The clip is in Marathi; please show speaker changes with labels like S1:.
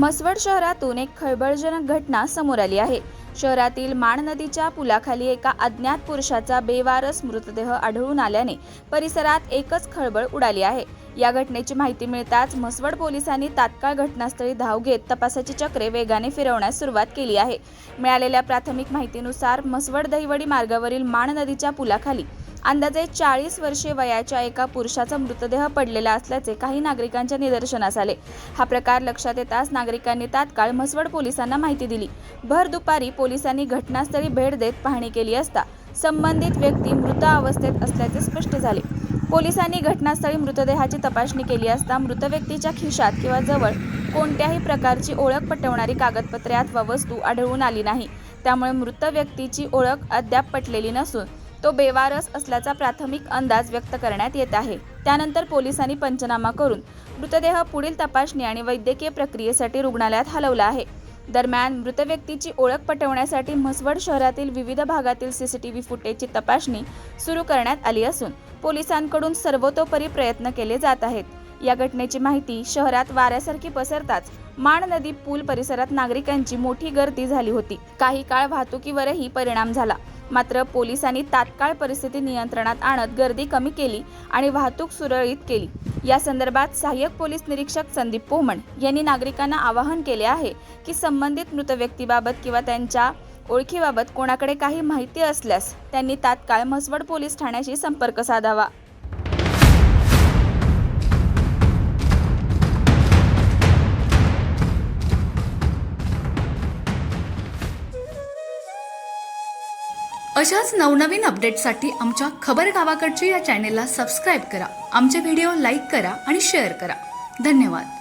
S1: म्हसवड शहरातून एक खळबळजनक घटना समोर आली आहे। शहरातील माण नदीच्या पुलाखाली एका अज्ञात पुरुषाचा बेवारस मृतदेह आढळून आल्याने परिसरात एकच खळबळ उडाली आहे। या घटनेची माहिती मिळताच म्हसवड पोलिसांनी तात्काळ घटनास्थळी धाव घेत तपासाची चक्रे वेगाने फिरवण्यास सुरुवात केली आहे। मिळालेल्या प्राथमिक माहितीनुसार म्हसवड दहिवडी मार्गावरील माण नदीच्या पुलाखाली अंदाजे 40 वर्षे वयाच्या एका पुरुषाचा मृतदेह पडलेला असल्याचे काही नागरिकांच्या निदर्शनास आले। हा प्रकार लक्षात येताच नागरिकांनी तात्काळ म्हसवड पोलिसांना माहिती दिली। भर दुपारी पोलिसांनी घटनास्थळी भेट देत पाहणी केली असता संबंधित व्यक्ती मृत अवस्थेत असल्याचे स्पष्ट झाले। पोलिसांनी घटनास्थळी मृतदेहाची तपासणी केली असता मृत व्यक्तीच्या खिशात किंवा जवळ कोणत्याही प्रकारची ओळख पटवणारी कागदपत्रे अथवा वस्तू आढळून आली नाही। त्यामुळे मृत व्यक्तीची ओळख अद्याप पटलेली नसून तो बेवारस असल्याचा प्राथमिक अंदाज व्यक्त करण्यात येत आहे। त्यानंतर पोलिसांनी पंचनामा करून मृतदेह पुढील तपासणी आणि वैद्यकीय प्रक्रियेसाठी रुग्णालयात हलवला आहे। दरम्यान मृत व्यक्तीची ओळख पटवण्यासाठी म्हसवड शहरातील विविध भागातील सीसीटीव्ही फुटेजची तपासणी सुरू करण्यात आली असून पोलिसांकडून सर्वतोपरी प्रयत्न केले जात आहेत। या घटनेची माहिती शहरात वाऱ्यासारखी पसरताच माण नदी पूल परिसरात नागरिकांची मोठी गर्दी झाली होती। काही काळ वाहतुकीवरही परिणाम झाला, मात्र पोलिसांनी तात्काळ परिस्थिती नियंत्रणात आणत गर्दी कमी केली आणि वाहतूक सुरळीत केली। या संदर्भात सहाय्यक पोलीस निरीक्षक संदीप पोहमण यांनी नागरिकांना आवाहन केले आहे की संबंधित मृत व्यक्तीबाबत किंवा त्यांच्या ओळखीबाबत कोणाकडे काही माहिती असल्यास त्यांनी तात्काळ म्हसवड पोलीस ठाण्याशी संपर्क साधावा।
S2: अशाच नवनवीन अपडेट्ससाठी आमच्या खबर गावाकडची या चॅनेलला सबस्क्राईब करा, आमचे व्हिडिओ लाईक करा आणि शेअर करा। धन्यवाद।